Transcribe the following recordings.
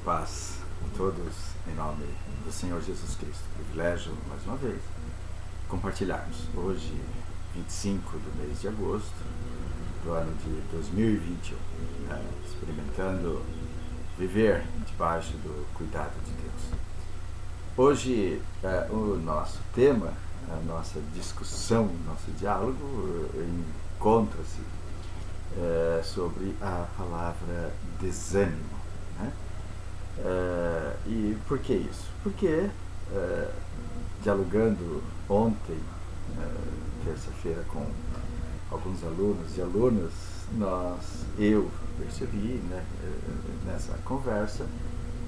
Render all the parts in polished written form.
Paz a todos, em nome do Senhor Jesus Cristo. Privilégio, mais uma vez, compartilharmos hoje, 25 do mês de agosto do ano de 2021, experimentando viver debaixo do cuidado de Deus. Hoje, o nosso tema, a nossa discussão, nosso diálogo encontra-se sobre a palavra desânimo. E por que isso? Porque, dialogando ontem, terça-feira, com alguns alunos e alunas, eu percebi, nessa conversa,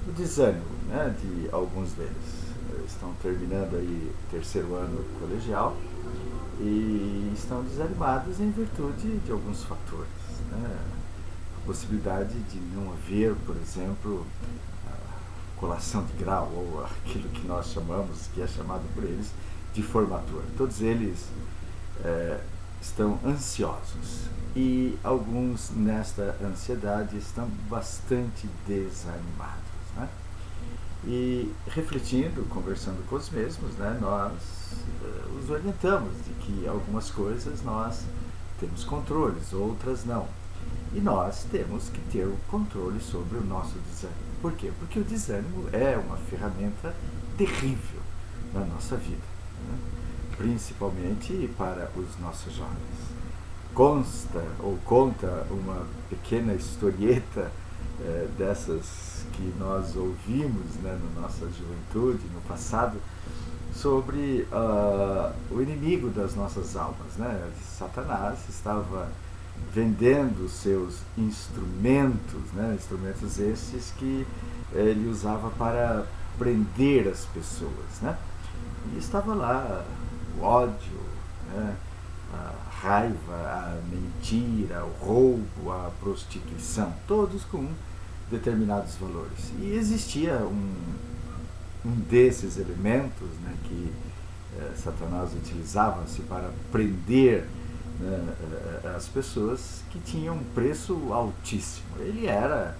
o desânimo, de alguns deles. Estão terminando aí o terceiro ano colegial e estão desanimados em virtude de alguns fatores. A possibilidade de não haver, por exemplo, colação de grau, ou aquilo que nós chamamos, que é chamado por eles, de formatura. Todos eles estão ansiosos e alguns, nesta ansiedade, estão bastante desanimados. E refletindo, conversando com os mesmos, nós os orientamos de que algumas coisas nós temos controles, outras não. E nós temos que ter o controle sobre o nosso desânimo. Por quê? Porque o desânimo é uma ferramenta terrível na nossa vida, principalmente para os nossos jovens. Conta uma pequena historieta dessas que nós ouvimos na nossa juventude, no passado, sobre o inimigo das nossas almas. Satanás estava vendendo seus instrumentos, instrumentos esses que ele usava para prender as pessoas. E estava lá o ódio, a raiva, a mentira, o roubo, a prostituição, todos com determinados valores. E existia um desses elementos que Satanás utilizava-se para prender as pessoas, que tinham um preço altíssimo. Ele era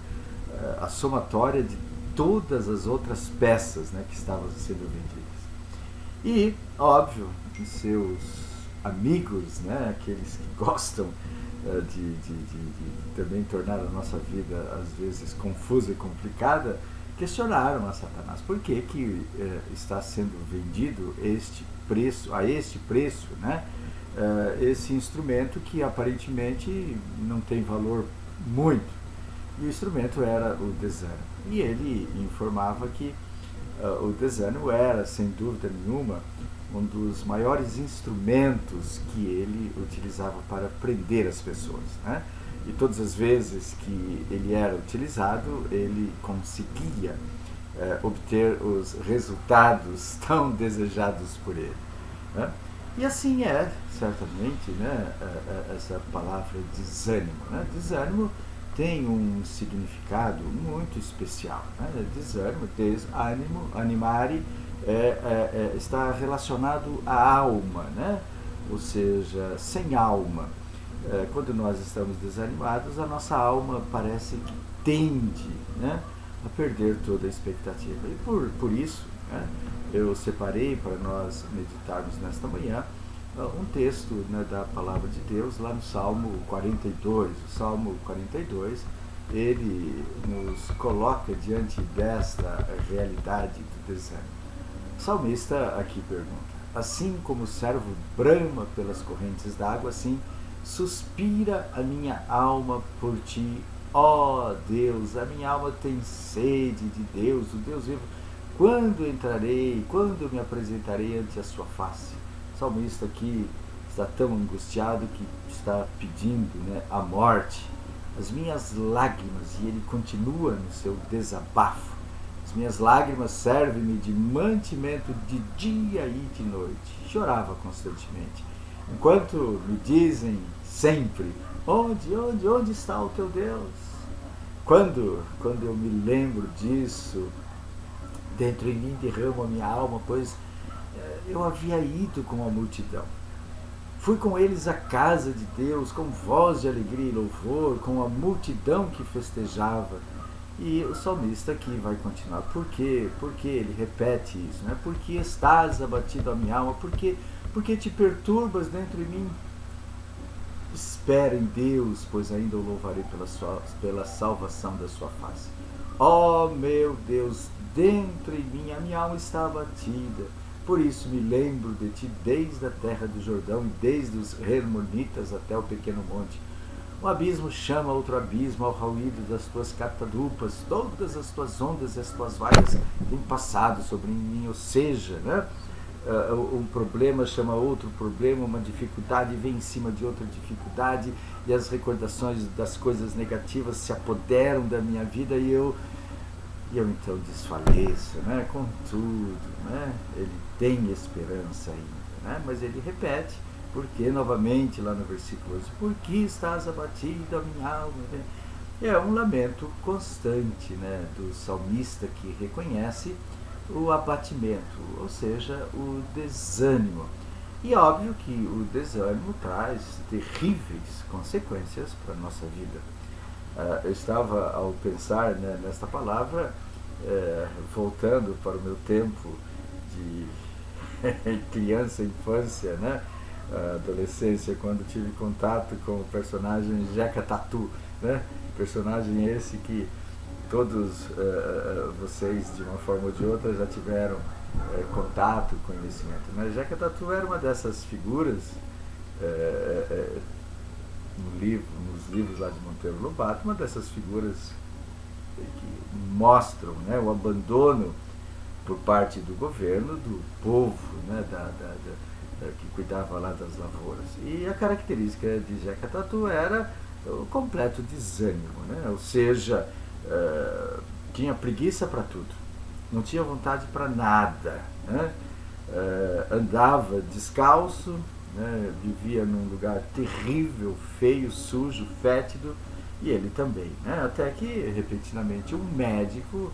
a somatória de todas as outras peças que estavam sendo vendidas. E, óbvio, seus amigos, aqueles que gostam de também tornar a nossa vida às vezes confusa e complicada, questionaram a Satanás por que está sendo vendido a este preço, esse instrumento que aparentemente não tem valor muito. E o instrumento era o desânimo. E ele informava que o desânimo era, sem dúvida nenhuma, um dos maiores instrumentos que ele utilizava para prender as pessoas. E todas as vezes que ele era utilizado, ele conseguia obter os resultados tão desejados por ele. E assim é, certamente, essa palavra desânimo. Desânimo tem um significado muito especial. Desânimo, desânimo, animare, está relacionado à alma, ou seja, sem alma. Quando nós estamos desanimados, a nossa alma parece que tende a perder toda a expectativa. E por isso, eu separei para nós meditarmos nesta manhã um texto da Palavra de Deus, lá no Salmo 42. O Salmo 42, ele nos coloca diante desta realidade do desânimo. O salmista aqui pergunta: assim como o servo brama pelas correntes d'água, assim suspira a minha alma por ti, ó Deus. A minha alma tem sede de Deus, o Deus vivo. Quando entrarei, quando me apresentarei ante a sua face? O salmista aqui está tão angustiado que está pedindo a morte. As minhas lágrimas, e ele continua no seu desabafo, as minhas lágrimas servem-me de mantimento de dia e de noite. Chorava constantemente, enquanto me dizem sempre: onde está o teu Deus? Quando eu me lembro disso, dentro em mim derrama a minha alma, pois eu havia ido com a multidão. Fui com eles à casa de Deus, com voz de alegria e louvor, com a multidão que festejava. E o salmista aqui vai continuar. Por quê? Porque ele repete isso, né? Porque estás abatido a minha alma, porque te perturbas dentro de mim. Espera em Deus, pois ainda o louvarei pela salvação da sua face. Ó meu Deus, dentro em mim a minha alma está abatida. Por isso me lembro de ti desde a terra do Jordão e desde os Hermonitas até o pequeno monte. Um abismo chama outro abismo ao ruído das tuas catadupas. Todas as tuas ondas e as tuas vaias têm passado sobre mim. Ou seja, né? Um problema chama outro problema, uma dificuldade vem em cima de outra dificuldade, e as recordações das coisas negativas se apoderam da minha vida, e eu então desfaleço, né? Contudo, né? Ele tem esperança ainda, né? Mas ele repete, porque novamente lá no versículo 11, por que estás abatido a minha alma? É um lamento constante, né, do salmista, que reconhece o abatimento, ou seja, o desânimo. E óbvio que o desânimo traz terríveis consequências para a nossa vida. Eu estava, ao pensar, né, nesta palavra, voltando para o meu tempo de criança, infância, né, adolescência, quando tive contato com o personagem Jeca Tatu, né, personagem esse que todos vocês, de uma forma ou de outra, já tiveram contato, conhecimento, né? Jeca Tatu era uma dessas figuras nos livros lá de Monteiro Lobato, uma dessas figuras que mostram, né, o abandono por parte do governo do povo, né, que cuidava lá das lavouras. E a característica de Jeca Tatu era o completo desânimo, né? Ou seja, tinha preguiça para tudo, não tinha vontade para nada, né? Andava descalço, né? Vivia num lugar terrível, feio, sujo, fétido, e ele também, né? Até que repentinamente um médico,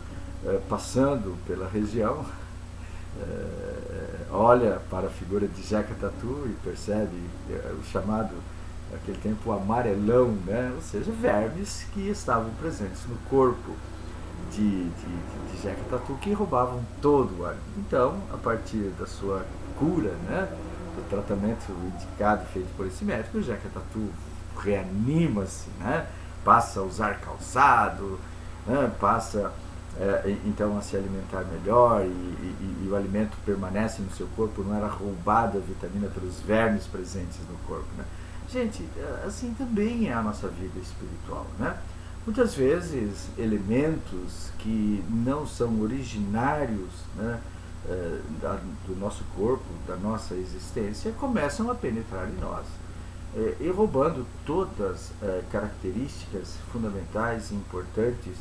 passando pela região, olha para a figura de Jeca Tatu e percebe o chamado, naquele tempo, o amarelão, né? Ou seja, vermes que estavam presentes no corpo de Jeca Tatu, que roubavam todo o ar. Então, a partir da sua cura, né, do tratamento indicado, feito por esse médico, Jeca Tatu reanima-se, né, passa a usar calçado, né, passa então a se alimentar melhor, e o alimento permanece no seu corpo, não era roubada a vitamina pelos vermes presentes no corpo, né? Gente, assim também é a nossa vida espiritual, né? Muitas vezes elementos que não são originários, né, do nosso corpo, da nossa existência, começam a penetrar em nós, e roubando todas características fundamentais e importantes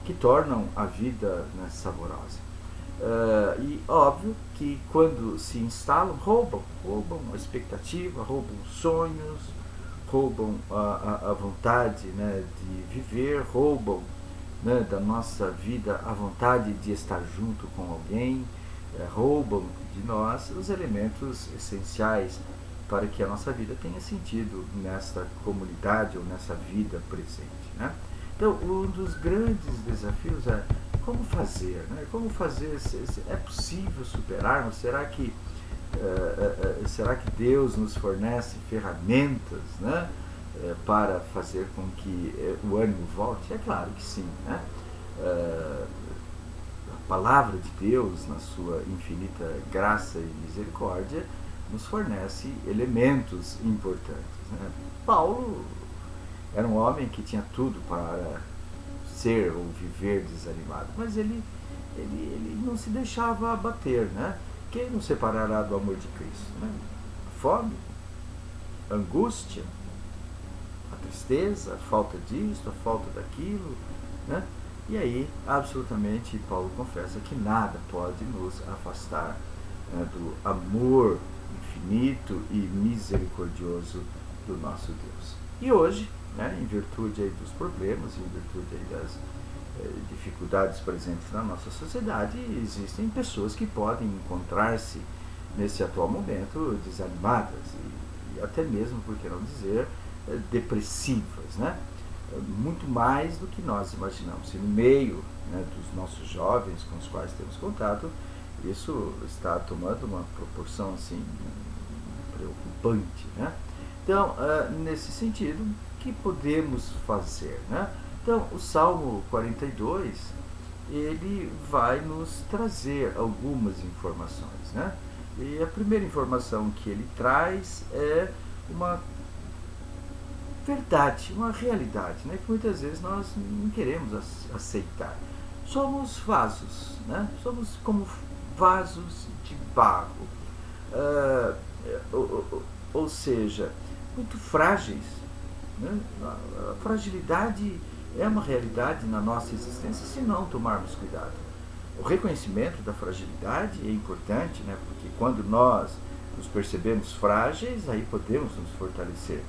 que tornam a vida, né, saborosa. E óbvio que quando se instalam, roubam a expectativa, roubam sonhos, roubam a vontade, né, de viver, roubam, né, da nossa vida a vontade de estar junto com alguém, roubam de nós os elementos essenciais para que a nossa vida tenha sentido nessa comunidade ou nessa vida presente, né? Então, um dos grandes desafios é como fazer, né? Como fazer? É possível superarmos? Será que Deus nos fornece ferramentas, né, para fazer com que o ânimo volte? É claro que sim, né? A palavra de Deus, na sua infinita graça e misericórdia, nos fornece elementos importantes, né? Paulo era um homem que tinha tudo para ser ou viver desanimado, mas ele não se deixava abater, né? Quem nos separará do amor de Cristo, né? A fome, a angústia, a tristeza, a falta disso, a falta daquilo, né? E aí, absolutamente, Paulo confessa que nada pode nos afastar, né, do amor infinito e misericordioso do nosso Deus. E hoje, né, em virtude aí dos problemas, em virtude aí das dificuldades presentes na nossa sociedade, existem pessoas que podem encontrar-se nesse atual momento desanimadas e até mesmo, por que não dizer, depressivas, né? muito mais do que nós imaginamos. E no meio, né, dos nossos jovens com os quais temos contato, isso está tomando uma proporção assim preocupante, né? Então, nesse sentido, o que podemos fazer, né? Então, o Salmo 42, ele vai nos trazer algumas informações, né? E a primeira informação que ele traz é uma verdade, uma realidade, né, que muitas vezes nós não queremos aceitar. Somos vasos, né? Somos como vasos de barro, uh, ou seja, muito frágeis. Né? A fragilidade é uma realidade na nossa existência se não tomarmos cuidado. O reconhecimento da fragilidade é importante, né? Porque quando nós nos percebemos frágeis, aí podemos nos fortalecer.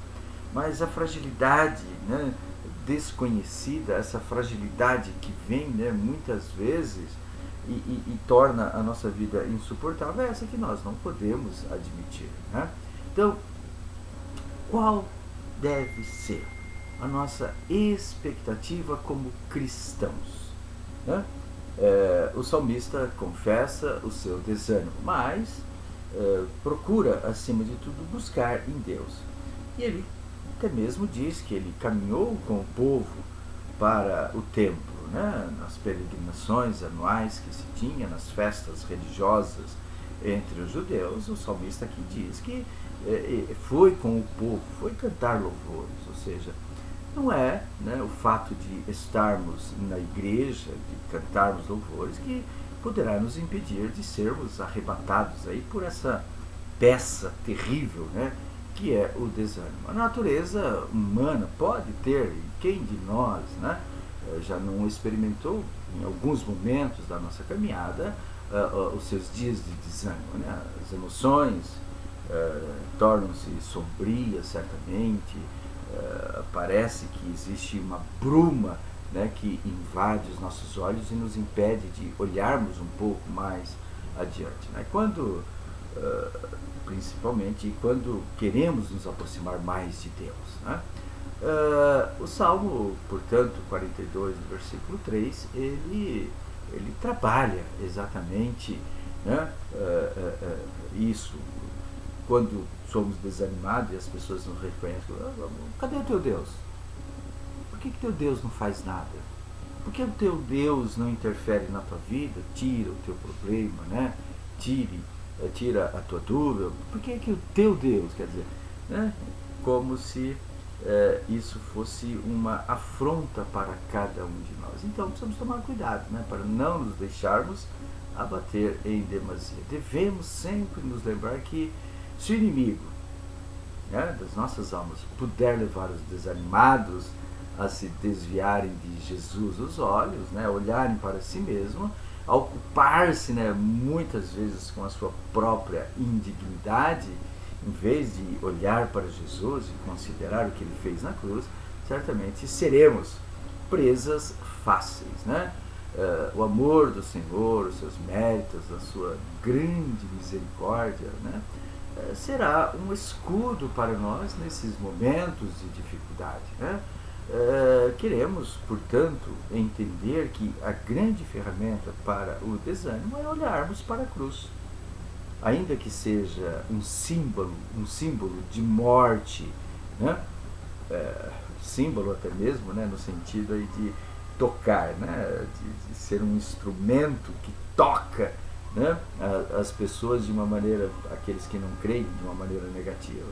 Mas a fragilidade, né, desconhecida, essa fragilidade que vem, né, muitas vezes e torna a nossa vida insuportável, é essa que nós não podemos admitir. Né? Então, qual deve ser a nossa expectativa como cristãos? Né? O salmista confessa o seu desânimo, mas procura, acima de tudo, buscar em Deus. E ele até mesmo diz que ele caminhou com o povo para o templo, né? Nas peregrinações anuais que se tinha, nas festas religiosas entre os judeus. O salmista aqui diz que foi com o povo, foi cantar louvores, ou seja, não é, né, o fato de estarmos na igreja, de cantarmos louvores, que poderá nos impedir de sermos arrebatados aí por essa peça terrível, né, que é o desânimo. A natureza humana pode ter, e quem de nós, né, já não experimentou em alguns momentos da nossa caminhada os seus dias de desânimo, né? As emoções tornam-se sombrias, certamente, parece que existe uma bruma, né, que invade os nossos olhos e nos impede de olharmos um pouco mais adiante. Né? Principalmente quando queremos nos aproximar mais de Deus. Né? O Salmo, portanto, 42, versículo 3, ele trabalha exatamente, né, isso. Quando somos desanimados e as pessoas nos reconhecem, cadê o teu Deus? Por que teu Deus não faz nada? Por que o teu Deus não interfere na tua vida, tira o teu problema, né? Tira a tua dúvida? Por que o teu Deus, quer dizer, né? Como se isso fosse uma afronta para cada um de nós. Então precisamos tomar cuidado, né? Para não nos deixarmos abater em demasia. Devemos sempre nos lembrar que se o inimigo, né, das nossas almas puder levar os desanimados a se desviarem de Jesus os olhos, né, olharem para si mesmo, a ocupar-se, né, muitas vezes com a sua própria indignidade, em vez de olhar para Jesus e considerar o que ele fez na cruz, certamente seremos presas fáceis. Né? O amor do Senhor, os seus méritos, a sua grande misericórdia, né, será um escudo para nós nesses momentos de dificuldade. Né? Queremos, portanto, entender que a grande ferramenta para o desânimo é olharmos para a cruz. Ainda que seja um símbolo de morte, né? Símbolo até mesmo, né, no sentido aí de tocar, né, de ser um instrumento que toca, né, as pessoas de uma maneira, aqueles que não creem, de uma maneira negativa.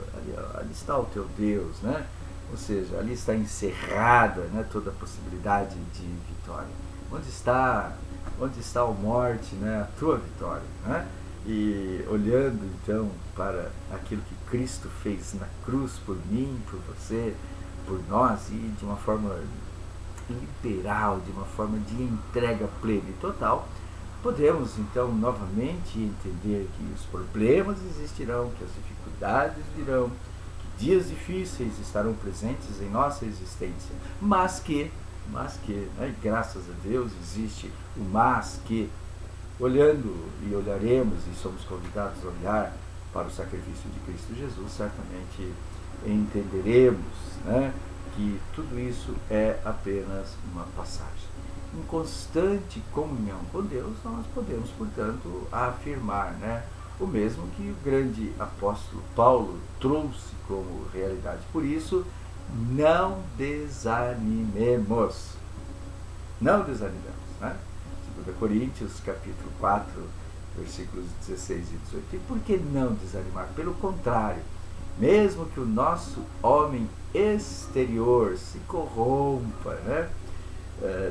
Ali está o teu Deus, né? Ou seja, ali está encerrada, né, toda a possibilidade de vitória. Onde está a morte, né, a tua vitória, né? E olhando então para aquilo que Cristo fez na cruz por mim, por você, por nós, e de uma forma liberal, de uma forma de entrega plena e total, podemos então novamente entender que os problemas existirão, que as dificuldades virão, que dias difíceis estarão presentes em nossa existência, mas que, né, graças a Deus existe o mas que, olhando e olharemos e somos convidados a olhar para o sacrifício de Cristo Jesus, certamente entenderemos, né, que tudo isso é apenas uma passagem. Em constante comunhão com Deus, nós podemos, portanto, afirmar, né, o mesmo que o grande apóstolo Paulo trouxe como realidade. Por isso, não desanimemos. Não desanimemos. Né? 2 Coríntios, capítulo 4, versículos 16 e 18. E por que não desanimar? Pelo contrário, mesmo que o nosso homem exterior se corrompa, né?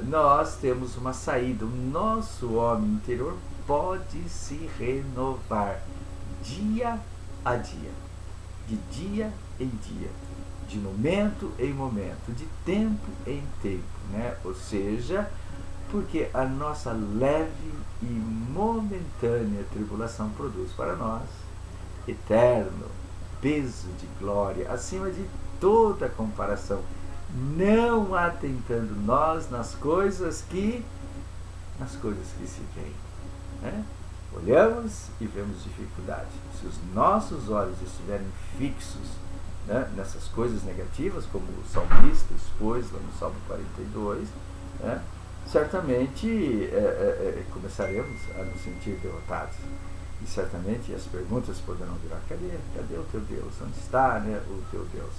Nós temos uma saída. O nosso homem interior pode se renovar dia a dia, de dia em dia, de momento em momento, de tempo em tempo, né? Ou seja, porque a nossa leve e momentânea tribulação produz para nós eterno peso de glória, acima de toda comparação, não atentando nós nas coisas que se veem. Né? Olhamos e vemos dificuldade. Se os nossos olhos estiverem fixos, né, nessas coisas negativas, como o salmista expôs lá no Salmo 42, né, certamente começaremos a nos sentir derrotados. E certamente as perguntas poderão virar: cadê o teu Deus? Onde está, né, o teu Deus?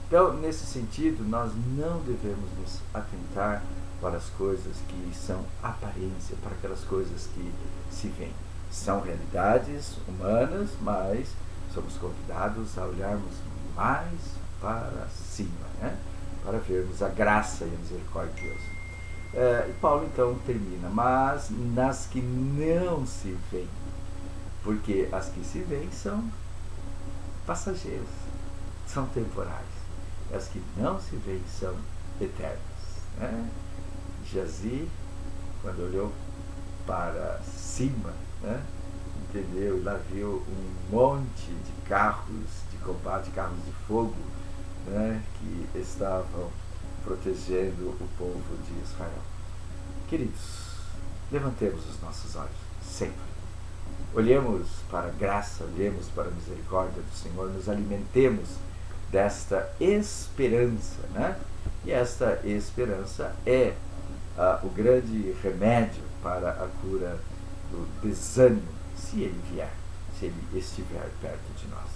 Então, nesse sentido, nós não devemos nos atentar para as coisas que são aparência, para aquelas coisas que se veem. São realidades humanas, mas somos convidados a olharmos mais para cima, né? Para vermos a graça e a misericórdia de Deus. E Paulo então termina: mas nas que não se veem, porque as que se veem são passageiras, são temporais, e as que não se veem são eternas. Né? Jazi, quando olhou para cima, né, entendeu? E lá viu um monte de carros de combate, carros de fogo, né, que estavam protegendo o povo de Israel. Queridos, levantemos os nossos olhos sempre. Olhemos para a graça, olhemos para a misericórdia do Senhor, nos alimentemos desta esperança, né? E esta esperança é o grande remédio para a cura do desânimo, se ele vier, se ele estiver perto de nós.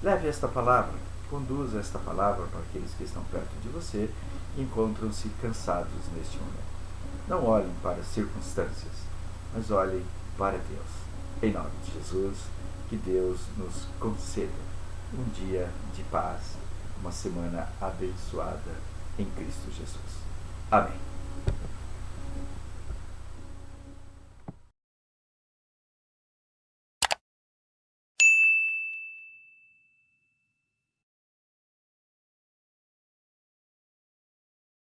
Leve esta palavra, conduza esta palavra para aqueles que estão perto de você e encontram-se cansados neste momento. Não olhem para as circunstâncias, mas olhem para Deus. Em nome de Jesus, que Deus nos conceda um dia de paz, uma semana abençoada em Cristo Jesus. Amém.